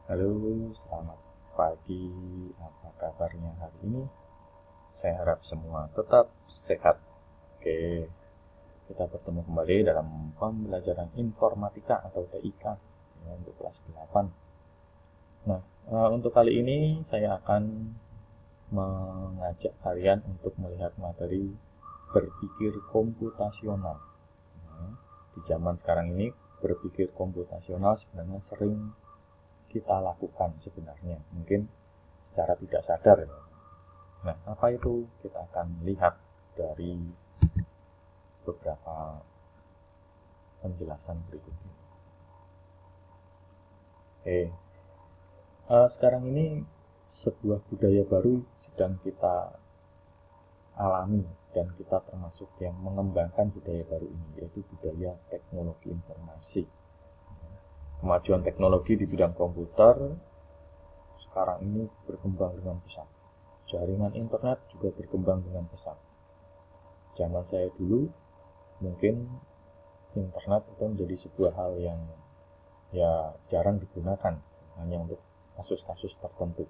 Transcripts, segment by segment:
Halo, selamat pagi. Apa kabarnya hari ini? Saya harap semua tetap sehat. Oke, kita bertemu kembali dalam pembelajaran informatika atau TIK ya, untuk kelas 8. Nah, untuk kali ini saya akan mengajak kalian untuk melihat materi berpikir komputasional. Nah, di zaman sekarang ini berpikir komputasional sebenarnya sering kita lakukan sebenarnya, mungkin secara tidak sadar ya. Nah, apa itu? Kita akan lihat dari beberapa penjelasan berikut ini. Sekarang ini sebuah budaya baru sedang kita alami dan kita termasuk yang mengembangkan budaya baru ini, yaitu budaya teknologi informasi. Kemajuan teknologi di bidang komputer sekarang ini berkembang dengan pesat. Jaringan internet juga berkembang dengan pesat. Zaman saya dulu mungkin internet itu menjadi sebuah hal yang jarang digunakan, hanya untuk kasus-kasus tertentu.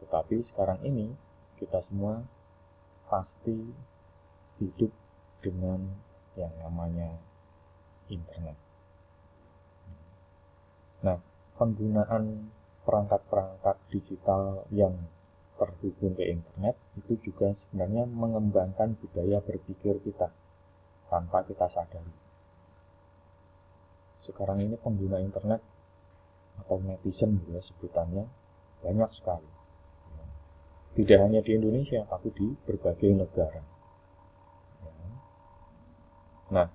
Tetapi sekarang ini kita semua pasti hidup dengan yang namanya internet. Nah, penggunaan perangkat-perangkat digital yang terhubung ke internet itu juga sebenarnya mengembangkan budaya berpikir kita tanpa kita sadari. Sekarang ini pengguna internet atau netizen ya sebutannya banyak sekali. Tidak hanya di Indonesia, tapi di berbagai negara. Nah,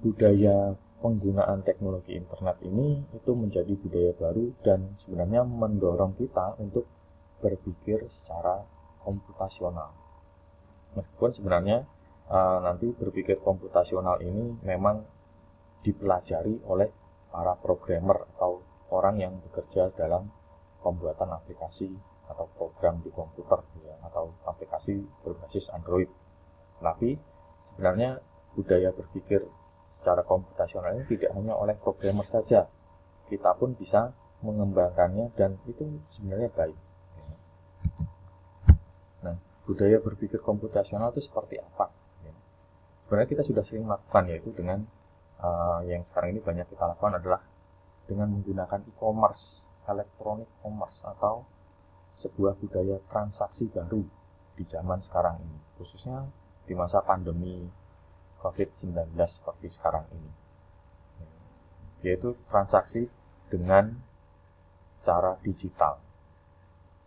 budaya penggunaan teknologi internet ini itu menjadi budaya baru dan sebenarnya mendorong kita untuk berpikir secara komputasional. Meskipun sebenarnya nanti berpikir komputasional ini memang dipelajari oleh para programmer atau orang yang bekerja dalam pembuatan aplikasi atau program di komputer ya, atau aplikasi berbasis Android. Tapi sebenarnya budaya berpikir secara komputasional ini tidak hanya oleh programmer saja, kita pun bisa mengembangkannya dan itu sebenarnya baik. Nah, budaya berpikir komputasional itu seperti apa? Sebenarnya kita sudah sering melakukan, yaitu dengan yang sekarang ini banyak kita lakukan adalah dengan menggunakan e-commerce, electronic commerce, atau sebuah budaya transaksi baru di zaman sekarang ini, khususnya di masa pandemi COVID-19 seperti sekarang ini, yaitu transaksi dengan cara digital.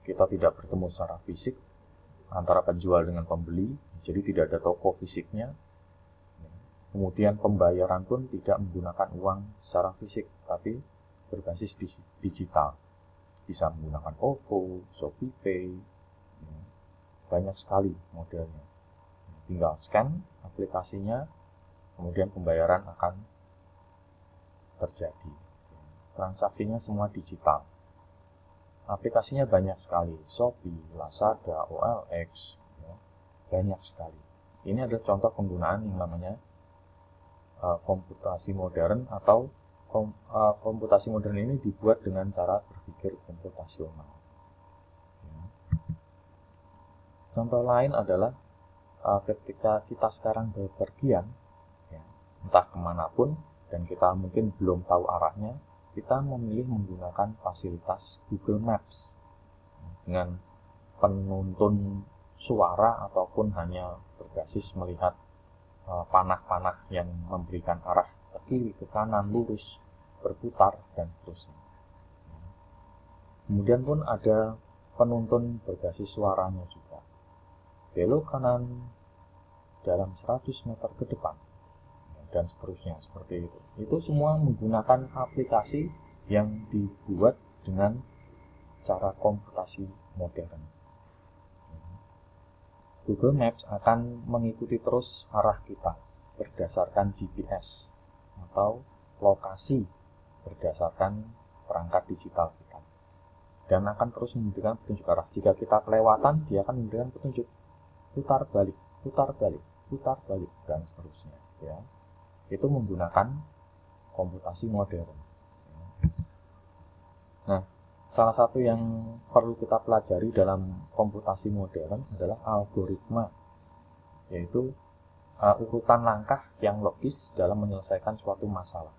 Kita tidak bertemu secara fisik antara penjual dengan pembeli, jadi tidak ada toko fisiknya. Kemudian pembayaran pun tidak menggunakan uang secara fisik, tapi berbasis digital. Bisa menggunakan OVO, ShopeePay, banyak sekali modelnya. Tinggal scan aplikasinya, kemudian pembayaran akan terjadi. Transaksinya semua digital. Aplikasinya banyak sekali, Shopee, Lazada, OLX, banyak sekali. Ini adalah contoh penggunaan yang namanya komputasi modern, atau komputasi modern ini dibuat dengan cara berpikir komputasional. Contoh lain adalah ketika kita sekarang bepergian, entah kemanapun, dan kita mungkin belum tahu arahnya, kita memilih menggunakan fasilitas Google Maps dengan penuntun suara ataupun hanya berbasis melihat panah-panah yang memberikan arah ke kiri, ke kanan, lurus, berputar, dan seterusnya. Kemudian pun ada penuntun berbasis suaranya juga. Belok kanan dalam 100 meter ke depan, dan seterusnya seperti itu. Itu semua menggunakan aplikasi yang dibuat dengan cara komputasi modern. Google Maps akan mengikuti terus arah kita berdasarkan GPS atau lokasi berdasarkan perangkat digital kita, dan akan terus memberikan petunjuk arah. Jika kita kelewatan, dia akan memberikan petunjuk putar balik, putar balik, putar balik, dan seterusnya ya. Itu menggunakan komputasi modern. salah satu yang perlu kita pelajari dalam komputasi modern adalah algoritma, yaitu urutan langkah yang logis dalam menyelesaikan suatu masalah.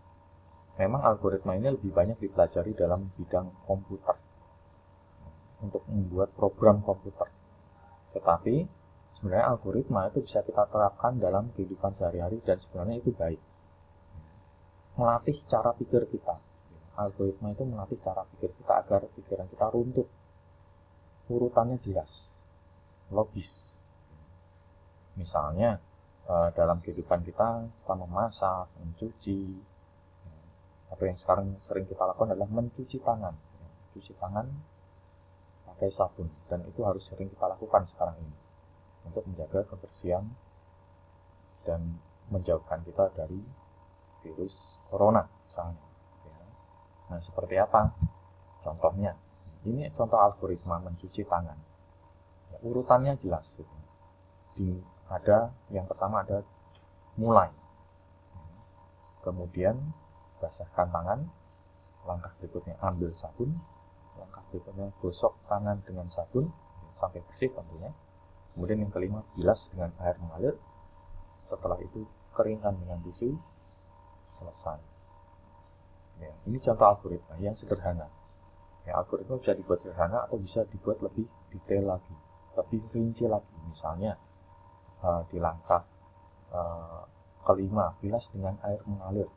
Memang algoritma ini lebih banyak dipelajari dalam bidang komputer, untuk membuat program komputer. Tetapi sebenarnya algoritma itu bisa kita terapkan dalam kehidupan sehari-hari dan sebenarnya itu baik. Melatih cara pikir kita. Algoritma itu melatih cara pikir kita agar pikiran kita runtut. Urutannya jelas, logis. Misalnya dalam kehidupan kita memasak, mencuci, atau yang sekarang sering kita lakukan adalah mencuci tangan. Cuci tangan pakai sabun, dan itu harus sering kita lakukan sekarang ini untuk menjaga kebersihan dan menjauhkan kita dari virus corona misalnya. Nah, seperti apa contohnya? Ini contoh algoritma mencuci tangan. Urutannya jelas. Yang pertama ada mulai, kemudian basahkan tangan, langkah berikutnya ambil sabun, langkah berikutnya gosok tangan dengan sabun sampai bersih tentunya. Kemudian yang kelima, bilas dengan air mengalir. Setelah itu keringkan dengan tisu, selesai. Ya, ini contoh algoritma yang sederhana. Ya, algoritma bisa dibuat sederhana atau bisa dibuat lebih detail lagi, lebih rinci lagi. Misalnya di langkah kelima, bilas dengan air mengalir.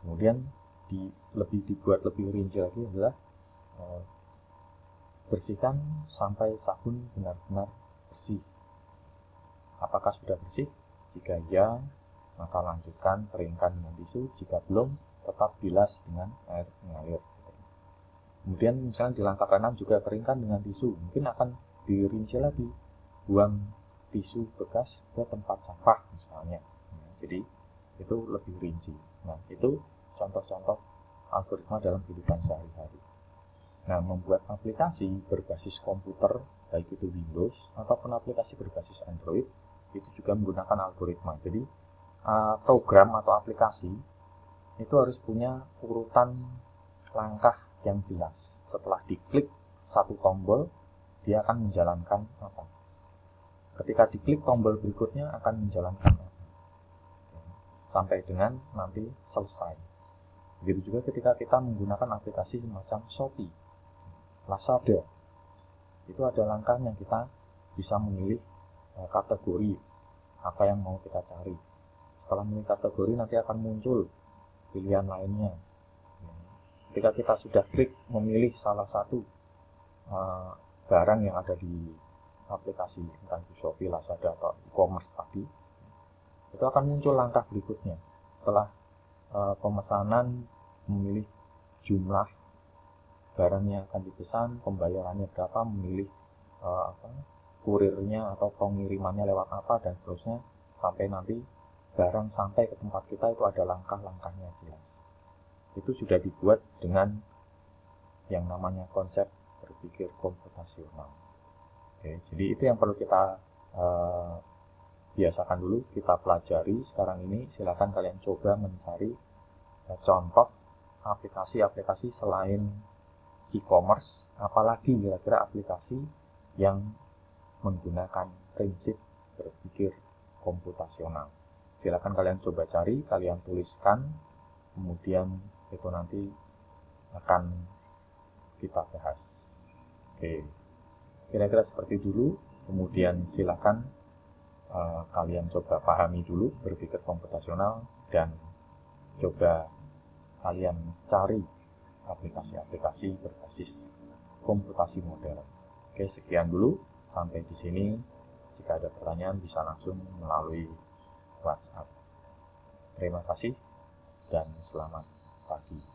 Kemudian dibuat lebih rinci lagi adalah bersihkan sampai sabun benar-benar bersih. Apakah sudah bersih? Jika ya, maka lanjutkan keringkan dengan tisu. Jika belum, tetap bilas dengan air mengalir. Kemudian misalnya di langkah keenam juga keringkan dengan tisu. Mungkin akan dirinci lagi, buang tisu bekas ke tempat sampah misalnya. Jadi itu lebih rinci. Nah, itu contoh-contoh algoritma dalam kehidupan sehari-hari. Nah, membuat aplikasi berbasis komputer, baik itu Windows ataupun aplikasi berbasis Android, itu juga menggunakan algoritma. Jadi program atau aplikasi itu harus punya urutan langkah yang jelas. Setelah diklik satu tombol, dia akan menjalankan apa. Ketika diklik tombol berikutnya akan menjalankan apa, sampai dengan nanti selesai. Begitu juga ketika kita menggunakan aplikasi semacam Shopee, Lazada, itu ada langkahnya. Kita bisa memilih kategori apa yang mau kita cari. Setelah memilih kategori, nanti akan muncul pilihan lainnya. Ketika kita sudah klik memilih salah satu barang yang ada di aplikasi, entah itu Shopee, Lazada, atau e-commerce tadi, itu akan muncul langkah berikutnya. Setelah pemesanan, memilih jumlah barang yang akan dipesan, pembayarannya berapa, memilih kurirnya atau pengirimannya lewat apa, dan seterusnya, sampai nanti barang sampai ke tempat kita itu ada langkah-langkahnya jelas. Itu sudah dibuat dengan yang namanya konsep berpikir komputasional. Oke, jadi itu yang perlu kita biasakan dulu, kita pelajari sekarang ini. Silakan kalian coba mencari contoh aplikasi-aplikasi selain e-commerce, apalagi kira-kira aplikasi yang menggunakan prinsip berpikir komputasional. Silakan kalian coba cari, kalian tuliskan, kemudian itu nanti akan kita bahas. Oke, kira-kira seperti dulu. Kemudian silakan kalian coba pahami dulu berpikir komputasional, dan coba kalian cari aplikasi-aplikasi berbasis komputasi modern. Oke, sekian dulu. Sampai di sini. Jika ada pertanyaan bisa langsung melalui WhatsApp. Terima kasih dan selamat pagi.